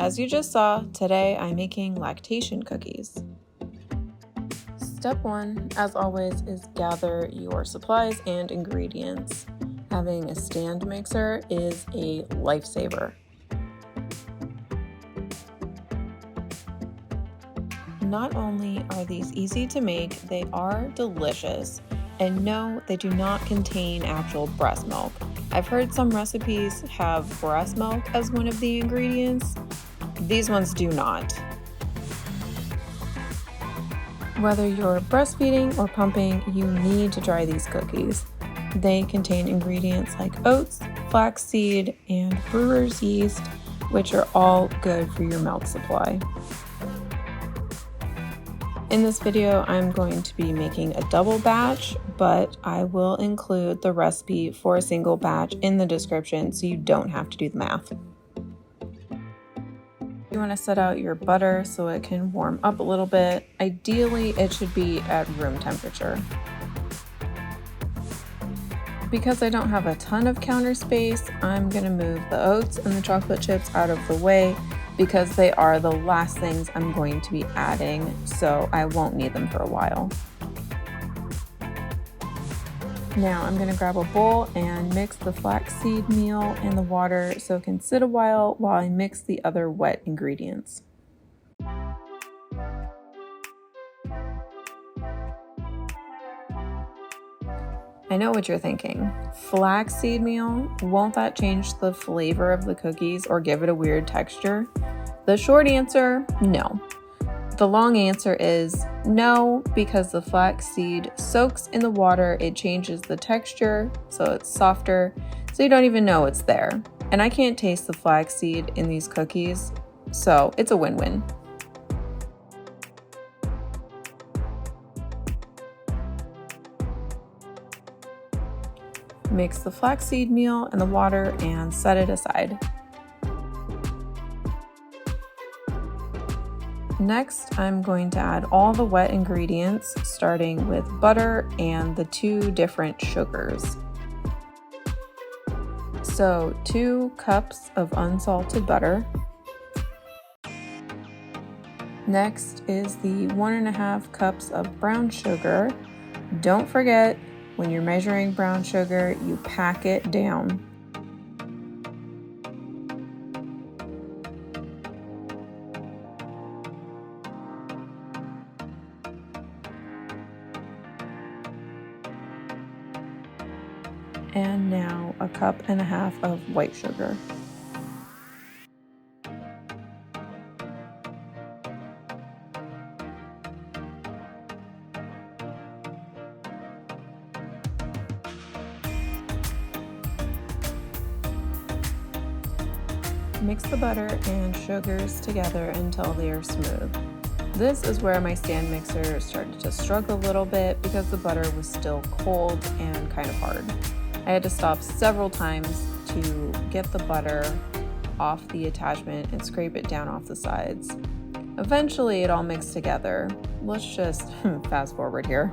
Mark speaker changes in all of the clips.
Speaker 1: as you just saw, today I'm making lactation cookies. Step 1, as always, is gather your supplies and ingredients. Having a stand mixer is a lifesaver. Not only are these easy to make, they are delicious. And no, they do not contain actual breast milk. I've heard some recipes have breast milk as one of the ingredients. These ones do not. Whether you're breastfeeding or pumping, you need to try these cookies. They contain ingredients like oats, flaxseed, and brewer's yeast, which are all good for your milk supply. In this video, I'm going to be making a double batch, but I will include the recipe for a single batch in the description so you don't have to do the math. You want to set out your butter so it can warm up a little bit. Ideally, it should be at room temperature. Because I don't have a ton of counter space, I'm going to move the oats and the chocolate chips out of the way because they are the last things I'm going to be adding, so I won't need them for a while. Now I'm going to grab a bowl and mix the flaxseed meal and the water so it can sit a while I mix the other wet ingredients. I know what you're thinking. Flaxseed meal, won't that change the flavor of the cookies or give it a weird texture? The short answer, no. The long answer is no, because the flaxseed soaks in the water, it changes the texture, so it's softer, so you don't even know it's there. And I can't taste the flaxseed in these cookies, so it's a win-win. Mix the flaxseed meal and the water and set it aside. Next, I'm going to add all the wet ingredients, starting with butter and the 2 different sugars. So 2 cups of unsalted butter. Next is the 1.5 cups of brown sugar. Don't forget, when you're measuring brown sugar, you pack it down. And now 1.5 cups of white sugar. Mix the butter and sugars together until they are smooth. This is where my stand mixer started to struggle a little bit because the butter was still cold and kind of hard. I had to stop several times to get the butter off the attachment and scrape it down off the sides. Eventually it all mixed together. Let's just fast forward here.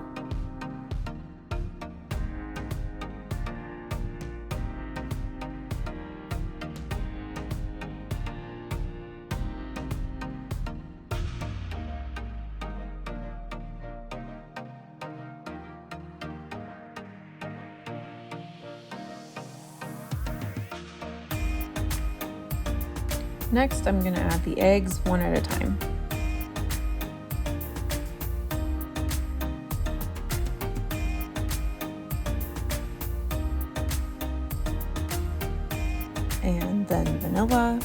Speaker 1: Next, I'm going to add the eggs one at a time. And then vanilla.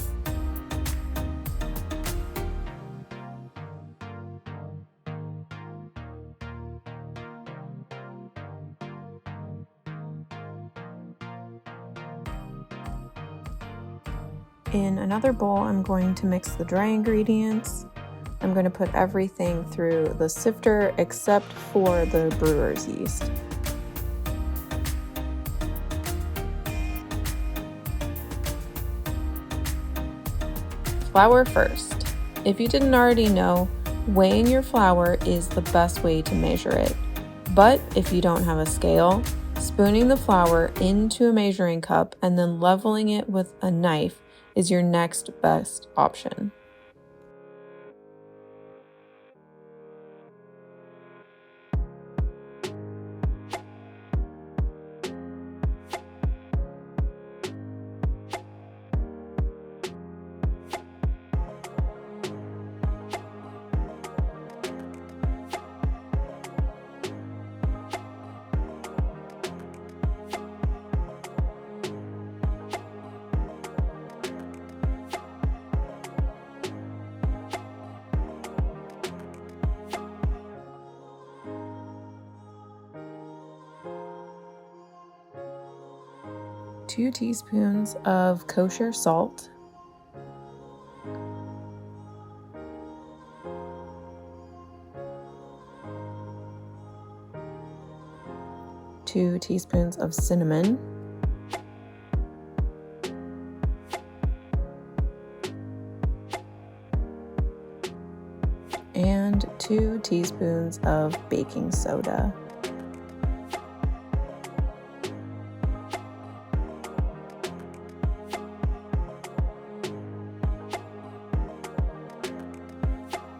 Speaker 1: In another bowl, I'm going to mix the dry ingredients. I'm going to put everything through the sifter except for the brewer's yeast. Flour first. If you didn't already know, weighing your flour is the best way to measure it. But if you don't have a scale, spooning the flour into a measuring cup and then leveling it with a knife is your next best option. 2 teaspoons of kosher salt, 2 teaspoons of cinnamon, and 2 teaspoons of baking soda.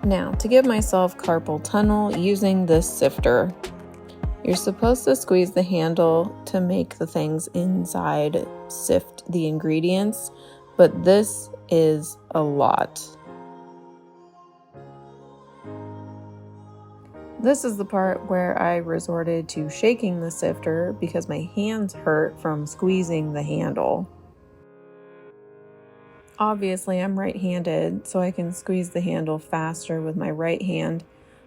Speaker 1: Now, to give myself carpal tunnel using this sifter, you're supposed to squeeze the handle to make the things inside sift the ingredients, but this is a lot. This is the part where I resorted to shaking the sifter because my hands hurt from squeezing the handle. Obviously, I'm right-handed, so I can squeeze the handle faster with my right hand,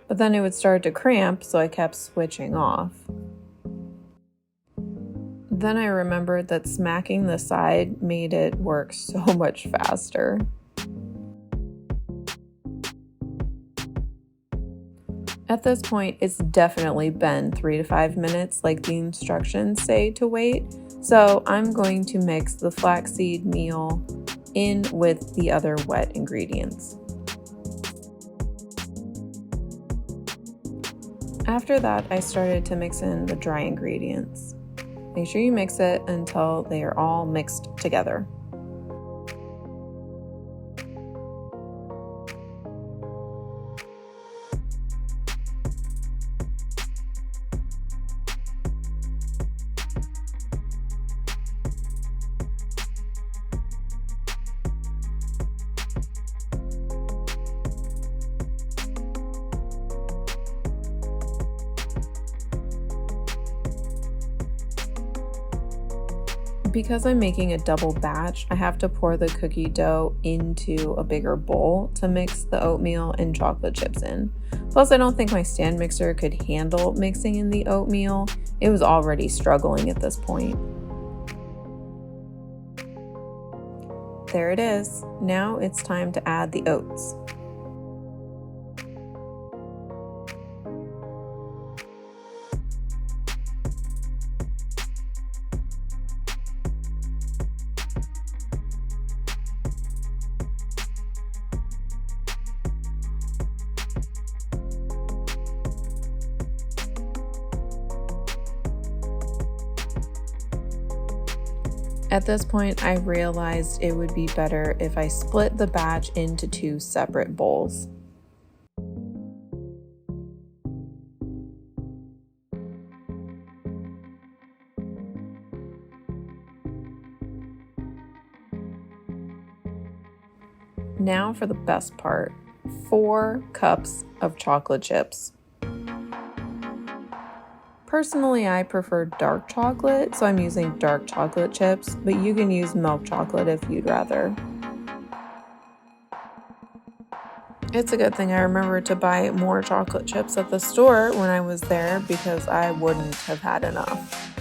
Speaker 1: but then it would start to cramp, so I kept switching off. Then I remembered that smacking the side made it work so much faster. At this point, it's definitely been 3 to 5 minutes like the instructions say to wait, so I'm going to mix the flaxseed meal in with the other wet ingredients. After that, I started to mix in the dry ingredients. Make sure you mix it until they are all mixed together. Because I'm making a double batch, I have to pour the cookie dough into a bigger bowl to mix the oatmeal and chocolate chips in. Plus, I don't think my stand mixer could handle mixing in the oatmeal. It was already struggling at this point. There it is. Now it's time to add the oats. At this point, I realized it would be better if I split the batch into 2 separate bowls. Now for the best part, 4 cups of chocolate chips. Personally, I prefer dark chocolate, so I'm using dark chocolate chips, but you can use milk chocolate if you'd rather. It's a good thing I remembered to buy more chocolate chips at the store when I was there because I wouldn't have had enough.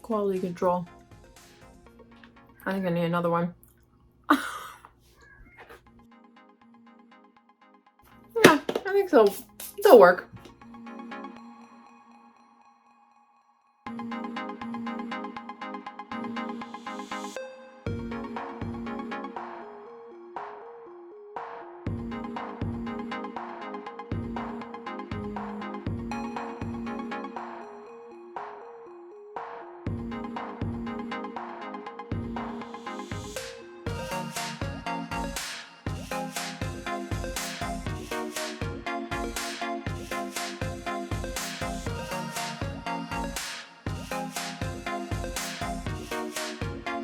Speaker 1: Quality control. I think I need another one. Yeah, I think so. It'll work.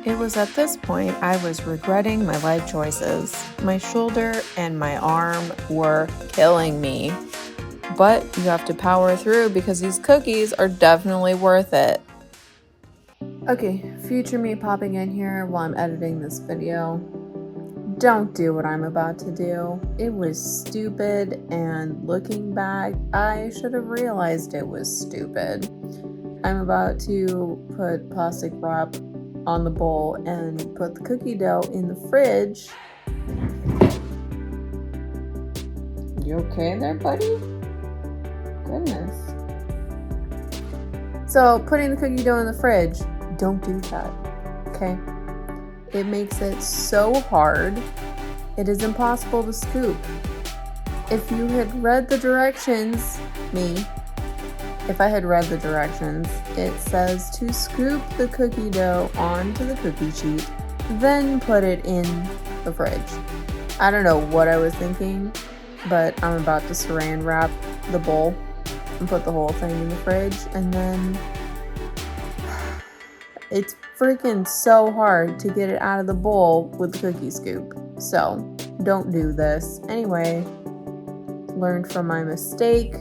Speaker 1: It was at this point I was regretting my life choices. My shoulder and my arm were killing me. But you have to power through because these cookies are definitely worth it. Okay, future me popping in here while I'm editing this video. Don't do what I'm about to do. It was stupid, and looking back, I should have realized it was stupid. I'm about to put plastic wrap on the bowl and put the cookie dough in the fridge. You okay there, buddy? Goodness. So putting the cookie dough in the fridge, don't do that, okay? It makes it so hard, it is impossible to scoop. If you had read the directions, if I had read the directions, it says to scoop the cookie dough onto the cookie sheet, then put it in the fridge. I don't know what I was thinking, but I'm about to saran wrap the bowl and put the whole thing in the fridge, and then it's freaking so hard to get it out of the bowl with the cookie scoop. So don't do this. Anyway, learned from my mistake.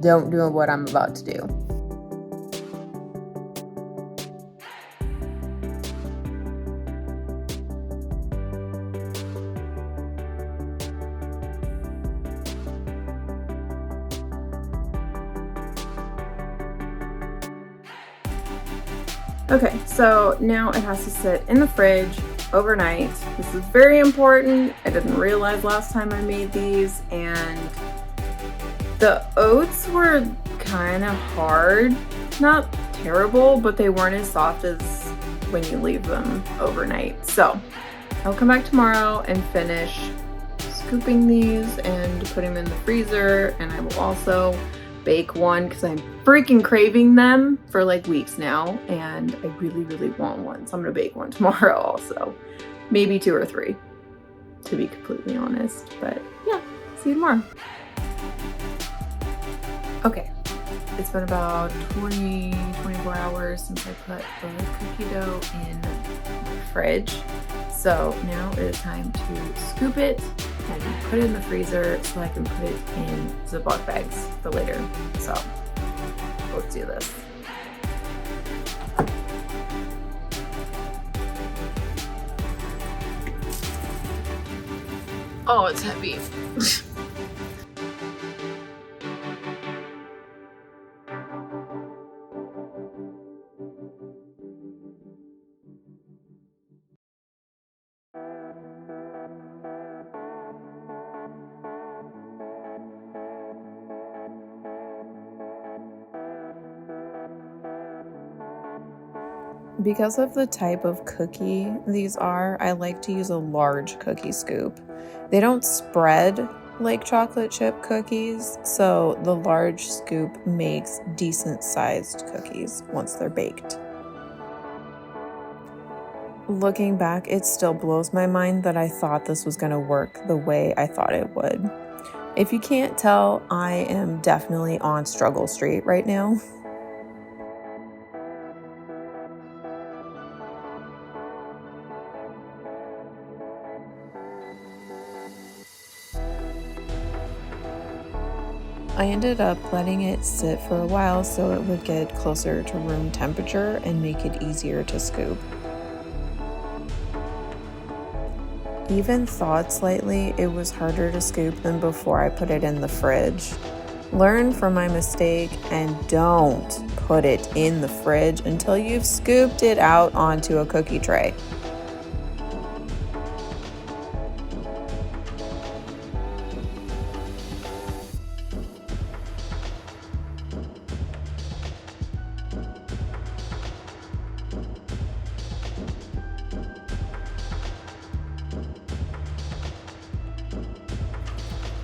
Speaker 1: Don't do what I'm about to do. Okay, so now it has to sit in the fridge overnight. This is very important. I didn't realize last time I made these, and the oats were kind of hard. Not terrible, but they weren't as soft as when you leave them overnight. So I'll come back tomorrow and finish scooping these and putting them in the freezer, and I will also bake one because I'm freaking craving them for like weeks now, and I really want one, so I'm gonna bake one tomorrow also. Maybe 2 or 3, to be completely honest, but yeah, see you tomorrow. Okay, it's been about 24 hours since I put the cookie dough in the fridge, so now it is time to scoop it and put it in the freezer so I can put it in Ziploc bags for later. So let's do this. Oh, it's heavy. Because of the type of cookie these are, I like to use a large cookie scoop. They don't spread like chocolate chip cookies, so the large scoop makes decent sized cookies once they're baked. Looking back, it still blows my mind that I thought this was going to work the way I thought it would. If you can't tell, I am definitely on struggle street right now. I ended up letting it sit for a while so it would get closer to room temperature and make it easier to scoop. Even thawed slightly, it was harder to scoop than before I put it in the fridge. Learn from my mistake and don't put it in the fridge until you've scooped it out onto a cookie tray.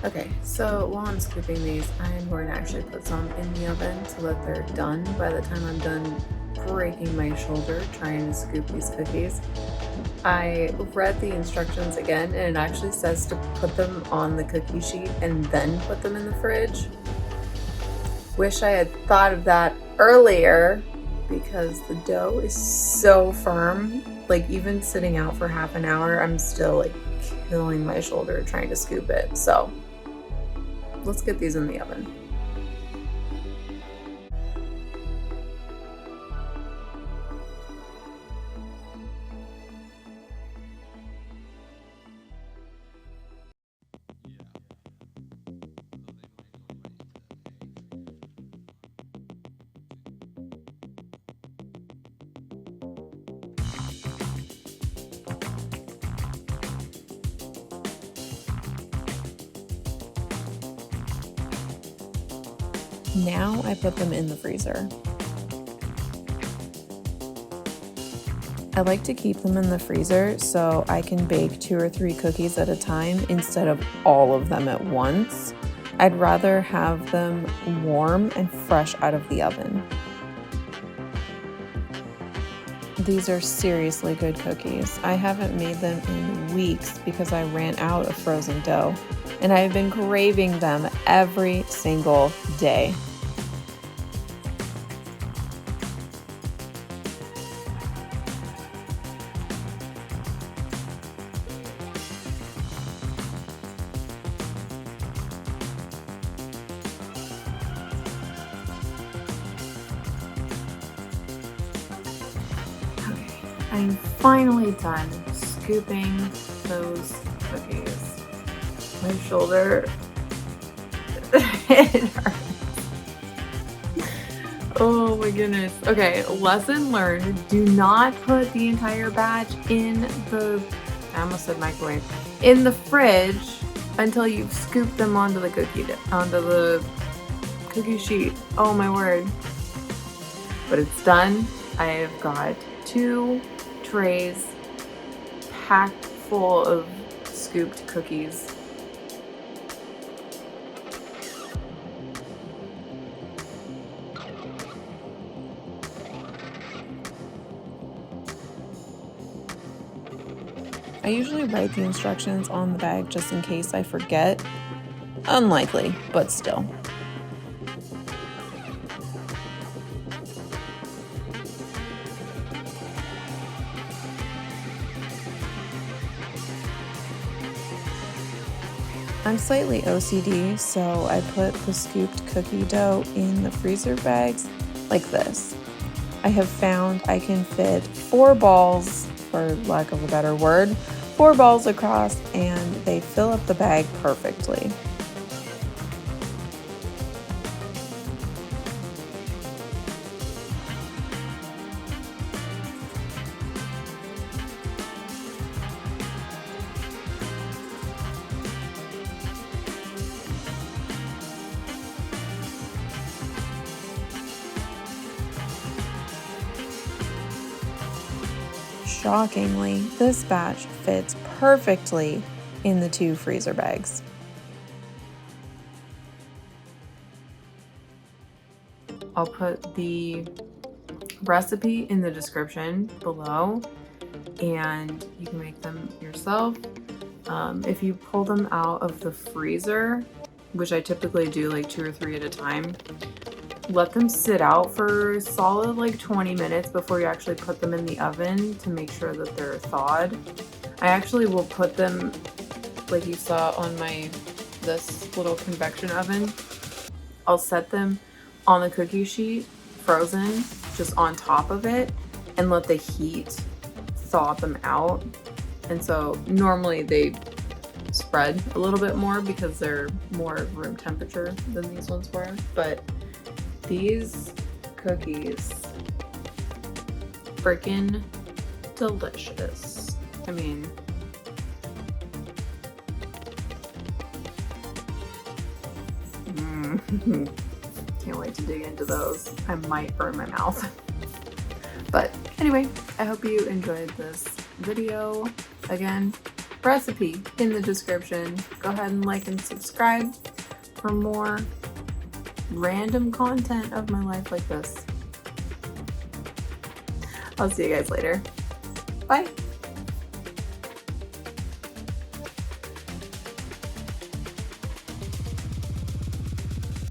Speaker 1: Okay, so while I'm scooping these, I'm going to actually put some in the oven so that they're done by the time I'm done breaking my shoulder trying to scoop these cookies. I read the instructions again, and it actually says to put them on the cookie sheet and then put them in the fridge. Wish I had thought of that earlier, because the dough is so firm. Like even sitting out for half an hour, I'm still like killing my shoulder trying to scoop it. So let's get these in the oven. Now I put them in the freezer. I like to keep them in the freezer so I can bake 2 or 3 cookies at a time instead of all of them at once. I'd rather have them warm and fresh out of the oven. These are seriously good cookies. I haven't made them in weeks because I ran out of frozen dough, and I've been craving them every single day. I'm finally done scooping those cookies. My shoulder, it hurts. Oh my goodness. Okay, lesson learned. Do not put the entire batch in the, I almost said microwave, in the fridge until you've scooped them onto the cookie sheet. Oh my word. But it's done. I have got 2 trays packed full of scooped cookies. I usually write the instructions on the bag just in case I forget. Unlikely, but still. I'm slightly OCD, so I put the scooped cookie dough in the freezer bags like this. I have found I can fit 4 balls, for lack of a better word, 4 balls across, and they fill up the bag perfectly. Shockingly, this batch fits perfectly in the 2 freezer bags. I'll put the recipe in the description below, and you can make them yourself. If you pull them out of the freezer, which I typically do like 2 or 3 at a time, let them sit out for solid like 20 minutes before you actually put them in the oven to make sure that they're thawed. I actually will put them, like you saw on this little convection oven, I'll set them on the cookie sheet, frozen, just on top of it, and let the heat thaw them out. And so normally they spread a little bit more because they're more room temperature than these ones were, but these cookies, freaking delicious. I mean, can't wait to dig into those. I might burn my mouth. But anyway, I hope you enjoyed this video. Again, recipe in the description. Go ahead and like and subscribe for more random content of my life like this. I'll see you guys later. Bye.